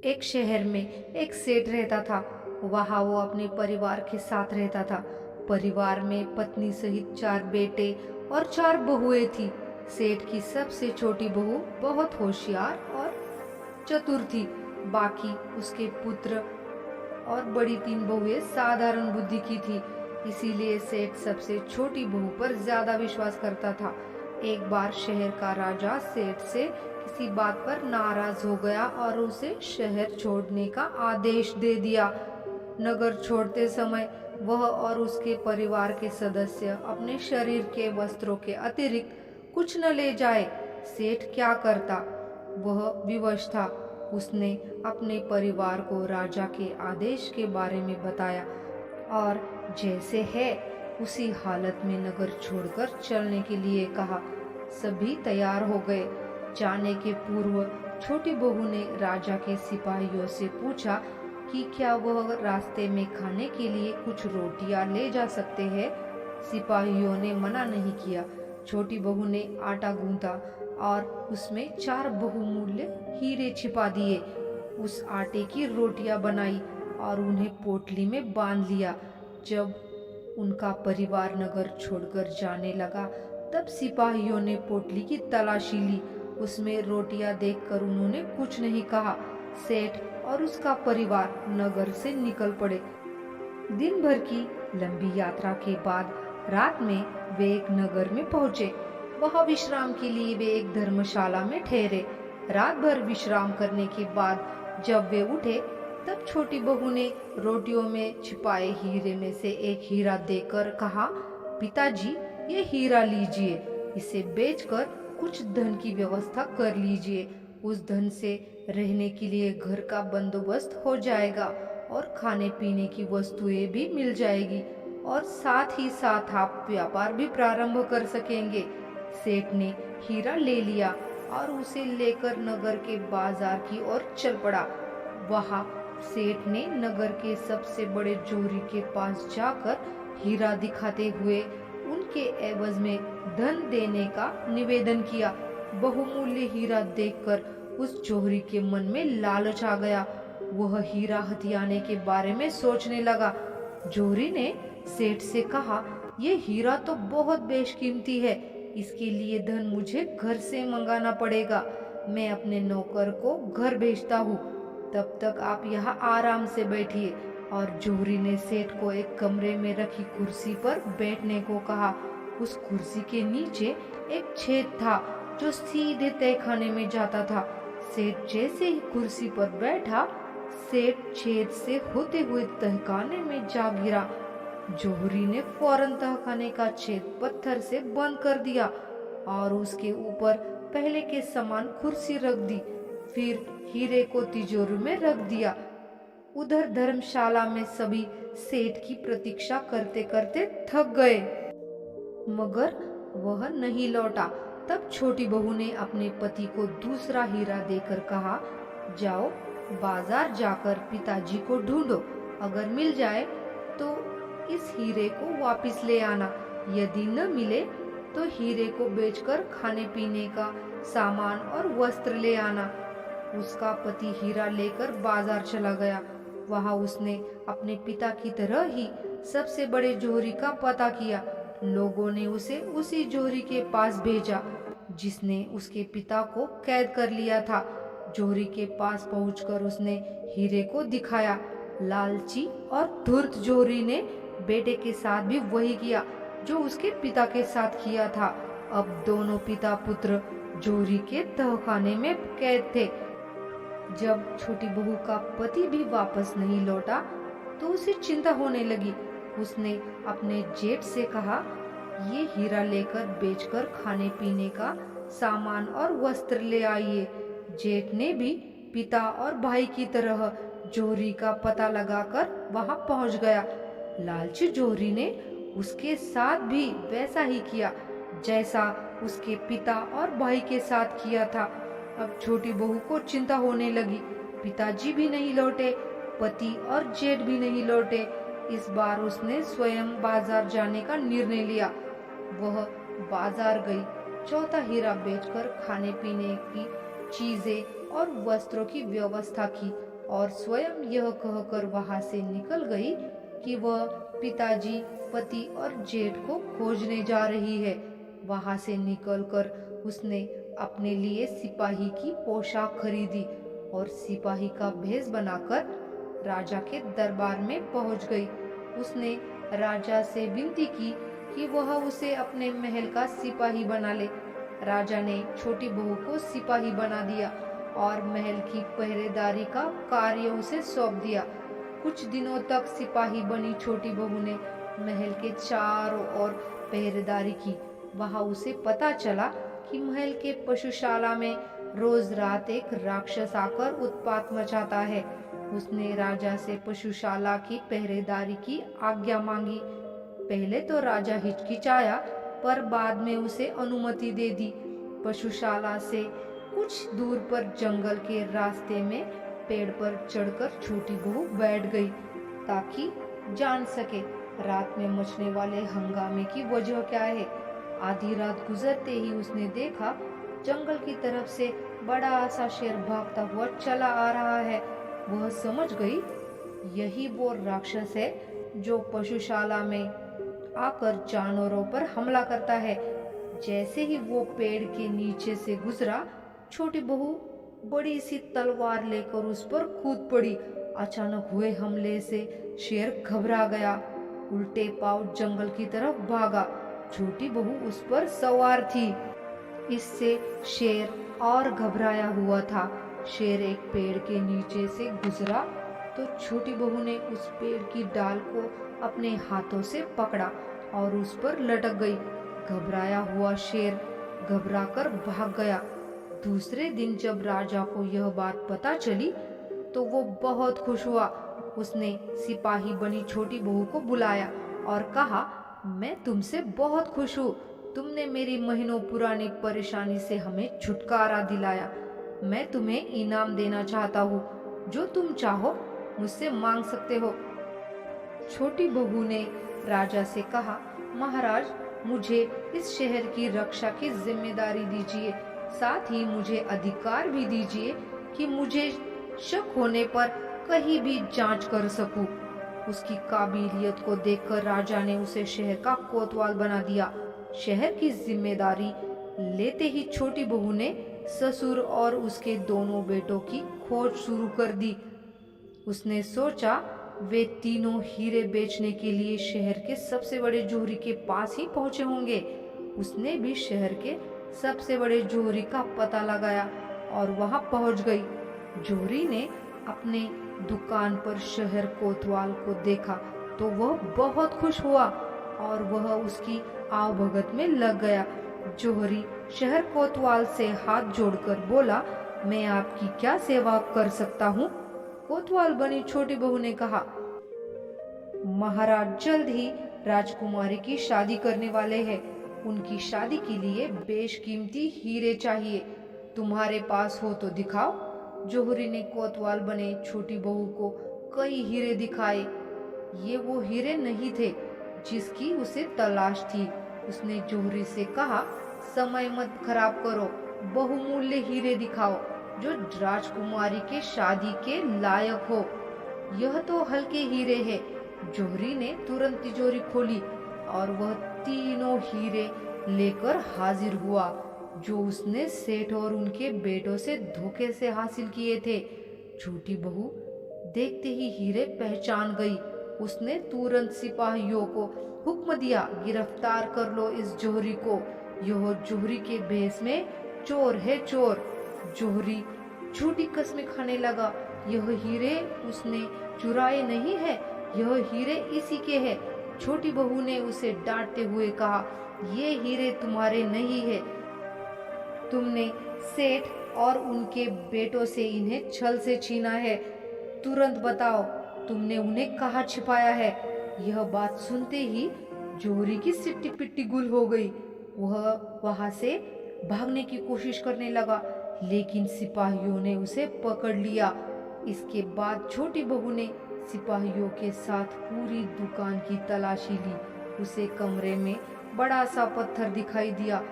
एक शहर में एक सेठ रहता था। वहाँ वो अपने परिवार के साथ रहता था। परिवार में पत्नी सहित 4 बेटे और 4 बहुएं थी। सेठ की सबसे छोटी बहू बहुत होशियार और चतुर थी। बाकी उसके पुत्र और बड़ी 3 बहुएं साधारण बुद्धि की थी। इसीलिए सेठ सबसे छोटी बहू पर ज्यादा विश्वास करता था। एक बार शहर का राजा सेठ से किसी बात पर नाराज हो गया और उसे शहर छोड़ने का आदेश दे दिया। नगर छोड़ते समय वह और उसके परिवार के सदस्य अपने शरीर के वस्त्रों के अतिरिक्त कुछ न ले जाए। सेठ क्या करता, वह विवश था। उसने अपने परिवार को राजा के आदेश के बारे में बताया और जैसे है उसी हालत में नगर छोड़कर चलने के लिए कहा। सभी तैयार हो गए। जाने के पूर्व छोटी बहू ने राजा के सिपाहियों से पूछा कि क्या वह रास्ते में खाने के लिए कुछ रोटियां ले जा सकते हैं। सिपाहियों ने मना नहीं किया। छोटी बहू ने आटा गूंथा और उसमें 4 बहुमूल्य हीरे छिपा दिए। उस आटे की रोटियां बनाई और उन्हें पोटली में बांध लिया। जब उनका परिवार नगर छोड़कर जाने लगा तब सिपाहियों ने पोटली की तलाशी ली। उसमें रोटियां देखकर उन्होंने कुछ नहीं कहा। सेठ और उसका परिवार नगर से निकल पड़े। दिन भर की लंबी यात्रा के बाद रात में वे एक नगर में पहुंचे। वहां विश्राम के लिए वे एक धर्मशाला में ठहरे। रात भर विश्राम करने के बाद जब वे उठे तब छोटी बहू ने रोटियों में छिपाए हीरे में से एक हीरा देकर कहा, पिताजी ये हीरा लीजिए, इसे बेचकर कुछ धन की व्यवस्था कर लीजिए। उस धन से रहने के लिए घर का बंदोबस्त हो जाएगा और खाने पीने की वस्तुएं भी मिल जाएगी और साथ ही साथ आप व्यापार भी प्रारंभ कर सकेंगे। सेठ ने हीरा ले लिया और उसे लेकर नगर के बाजार की ओर चल पड़ा। वहां सेठ ने नगर के सबसे बड़े जोहरी के पास जाकर हीरा दिखाते हुए उनके एवज में धन देने का निवेदन किया। बहुमूल्य हीरा देखकर उस जोहरी के मन में लालच आ गया। वह हीरा हथियाने के बारे में सोचने लगा। जोहरी ने सेठ से कहा, यह हीरा तो बहुत बेशकीमती है, इसके लिए धन मुझे घर से मंगाना पड़ेगा। मैं अपने नौकर को घर भेजता हूँ, तब तक आप यहाँ आराम से बैठिए। और जोहरी ने सेठ को एक कमरे में रखी कुर्सी पर बैठने को कहा। उस कुर्सी के नीचे एक छेद था जो सीधे तहखाने में जाता था। सेठ जैसे ही कुर्सी पर बैठा, सेठ छेद से होते हुए तहखाने में जा गिरा। जोहरी ने फौरन तहखाने का छेद पत्थर से बंद कर दिया और उसके ऊपर पहले के समान कुर्सी रख दी। फिर हीरे को तिजोरी में रख दिया। उधर धर्मशाला में सभी सेठ की प्रतीक्षा करते करते थक गए, मगर वह नहीं लौटा। तब छोटी बहू ने अपने पति को दूसरा हीरा देकर कहा, जाओ बाजार जाकर पिताजी को ढूंढो, अगर मिल जाए तो इस हीरे को वापस ले आना, यदि न मिले तो हीरे को बेचकर खाने पीने का सामान और वस्त्र ले आना। उसका पति हीरा लेकर बाजार चला गया। वहां उसने अपने पिता की तरह ही सबसे बड़े जोहरी का पता किया। लोगों ने उसे उसी जोहरी के पास भेजा जिसने उसके पिता को कैद कर लिया था। जोहरी के पास पहुंचकर उसने हीरे को दिखाया। लालची और धूर्त जोहरी ने बेटे के साथ भी वही किया जो उसके पिता के साथ किया था। अब दोनों पिता पुत्र जोहरी के तहखाने में कैद थे। जब छोटी बहू का पति भी वापस नहीं लौटा तो उसे चिंता होने लगी। उसने अपने जेठ से कहा, ये हीरा लेकर बेचकर खाने पीने का सामान और वस्त्र ले आइए। जेठ ने भी पिता और भाई की तरह जोहरी का पता लगाकर वहां पहुंच गया। लालची जोहरी ने उसके साथ भी वैसा ही किया जैसा उसके पिता और भाई के साथ किया था। अब छोटी बहू को चिंता होने लगी। पिताजी भी नहीं लौटे, पति और जेठ भी नहीं लौटे। इस बार उसने स्वयं बाजार जाने का निर्णय लिया। वह बाजार गई, चौथा हीरा बेचकर खाने पीने की चीजें और वस्त्रों की व्यवस्था की। और स्वयं यह कहकर वहां से निकल गई कि वह पिताजी, पति और जेठ को खोजने जा रही है। वहां से निकलकर उसने अपने लिए सिपाही की पोशाक खरीदी और सिपाही का भेष बनाकर राजा के दरबार में पहुंच गई। उसने राजा से विनती की कि वह उसे अपने महल का सिपाही बना ले। राजा ने छोटी बहू को सिपाही बना दिया और महल की पहरेदारी का कार्य उसे सौंप दिया। कुछ दिनों तक सिपाही बनी छोटी बहू ने महल के चारों ओर पहरेदारी की। वहां उसे पता चला कि महल के पशुशाला में रोज रात एक राक्षस आकर उत्पात मचाता है। उसने राजा से पशुशाला की पहरेदारी की आज्ञा मांगी। पहले तो राजा हिचकिचाया, पर बाद में उसे अनुमति दे दी। पशुशाला से कुछ दूर पर जंगल के रास्ते में पेड़ पर चढ़कर छोटी बहू बैठ गई ताकि जान सके रात में मचने वाले हंगामे की वजह क्या है। आधी रात गुजरते ही उसने देखा जंगल की तरफ से बड़ा सा शेर भागता हुआ चला आ रहा है। वह समझ गई यही वो राक्षस है जो पशुशाला में आकर जानवरों पर हमला करता है। जैसे ही वो पेड़ के नीचे से गुजरा, छोटी बहू बड़ी सी तलवार लेकर उस पर कूद पड़ी। अचानक हुए हमले से शेर घबरा गया, उल्टे पांव जंगल की तरफ भागा। छोटी बहू उस पर सवार थी। इससे शेर और घबराया हुआ था। शेर एक पेड़ के नीचे से गुजरा तो छोटी बहू ने उस पेड़ की डाल को अपने हाथों से पकड़ा और उस पर लटक गई। घबराया हुआ शेर घबराकर भाग गया। दूसरे दिन जब राजा को यह बात पता चली तो वो बहुत खुश हुआ। उसने सिपाही बनी छोटी बहू को बुलाया और कहा, मैं तुमसे बहुत खुश हूँ। तुमने मेरी महीनों पुरानी परेशानी से हमें छुटकारा दिलाया। मैं तुम्हें इनाम देना चाहता हूँ। जो तुम चाहो मुझसे मांग सकते हो। छोटी बहू ने राजा से कहा, महाराज, मुझे इस शहर की रक्षा की जिम्मेदारी दीजिए। साथ ही मुझे अधिकार भी दीजिए कि मुझे शक होने पर कहीं भी जांच कर सकूं। उसकी काबिलियत को देखकर राजा ने उसे शहर का कोतवाल बना दिया। शहर की जिम्मेदारी लेते ही छोटी बहू ने ससुर और उसके दोनों बेटों की खोज शुरू कर दी। उसने सोचा वे तीनों हीरे बेचने के लिए शहर के सबसे बड़े जोहरी के पास ही पहुंचे होंगे। उसने भी शहर के सबसे बड़े जोहरी का पता लगाया और वहां पहुंच गई। जोहरी ने अपने दुकान पर शहर कोतवाल को देखा तो वह बहुत खुश हुआ और वह उसकी आवभगत में लग गया। जोहरी शहर कोतवाल से हाथ जोड़कर बोला, मैं आपकी क्या सेवा कर सकता हूँ? कोतवाल बनी छोटी बहू ने कहा, महाराज जल्द ही राजकुमारी की शादी करने वाले हैं। उनकी शादी के लिए बेशकीमती हीरे चाहिए। तुम्हारे पास हो तो दिखाओ। जोहरी ने कोतवाल बने छोटी बहू को कई हीरे दिखाए। ये वो हीरे नहीं थे जिसकी उसे तलाश थी। उसने जोहरी से कहा, समय मत खराब करो, बहुमूल्य हीरे दिखाओ जो राजकुमारी के शादी के लायक हो। यह तो हल्के हीरे हैं। जोहरी ने तुरंत तिजोरी खोली और वह तीनों हीरे लेकर हाजिर हुआ जो उसने सेठ और उनके बेटों से धोखे से हासिल किए थे। छोटी बहू देखते ही हीरे पहचान गई। उसने तुरंत सिपाहियों को हुक्म दिया, गिरफ्तार कर लो इस जोहरी को। यह जोहरी के भेष में चोर है, चोर। जोहरी झूठी कस्में खाने लगा। यह हीरे उसने चुराए नहीं है, यह हीरे इसी के हैं। छोटी बहू ने उसे डांटते हुए कहा, ये हीरे तुम्हारे नहीं है। तुमने सेठ और उनके बेटों से इन्हें छल से छीना है। तुरंत बताओ तुमने उन्हें कहाँ छिपाया है। यह बात सुनते ही जोहरी की सिट्टी पिट्टी गुल हो गई। वह वहां से भागने की कोशिश करने लगा, लेकिन सिपाहियों ने उसे पकड़ लिया। इसके बाद छोटी बहू ने सिपाहियों के साथ पूरी दुकान की तलाशी ली। उसे कमरे में बड़ा सा पत्थर दिखाई दिया।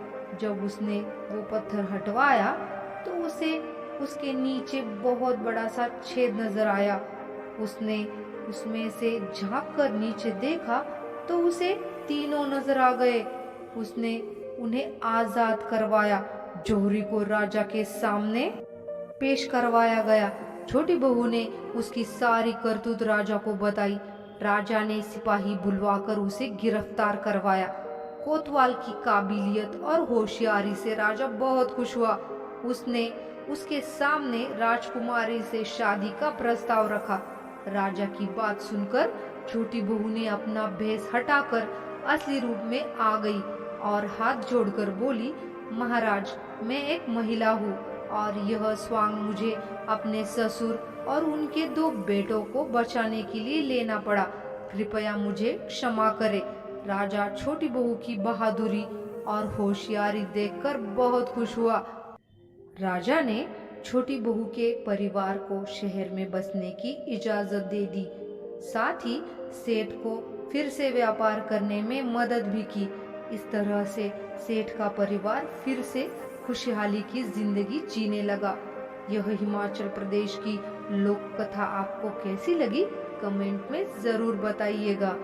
जब उसने वो पत्थर हटवाया तो उसे उसके नीचे बहुत बड़ा सा छेद नजर आया। उसने उसमें से झांक कर नीचे देखा तो उसे तीनों नजर आ गए। उसने उन्हें आजाद करवाया। जौहरी को राजा के सामने पेश करवाया गया। छोटी बहू ने उसकी सारी करतूत राजा को बताई। राजा ने सिपाही बुलवाकर उसे गिरफ्तार करवाया। कोतवाल की काबिलियत और होशियारी से राजा बहुत खुश हुआ। उसने उसके सामने राजकुमारी से शादी का प्रस्ताव रखा। राजा की बात सुनकर छोटी बहू ने अपना भेष हटाकर असली रूप में आ गई और हाथ जोड़कर बोली, महाराज, मैं एक महिला हूँ और यह स्वांग मुझे अपने ससुर और उनके 2 बेटों को बचाने के लिए लेना पड़ा। कृपया मुझे क्षमा करें। राजा छोटी बहू की बहादुरी और होशियारी देखकर बहुत खुश हुआ। राजा ने छोटी बहू के परिवार को शहर में बसने की इजाजत दे दी। साथ ही सेठ को फिर से व्यापार करने में मदद भी की। इस तरह से सेठ का परिवार फिर से खुशहाली की जिंदगी जीने लगा। यह हिमाचल प्रदेश की लोक कथा आपको कैसी लगी? कमेंट में जरूर बताइएगा।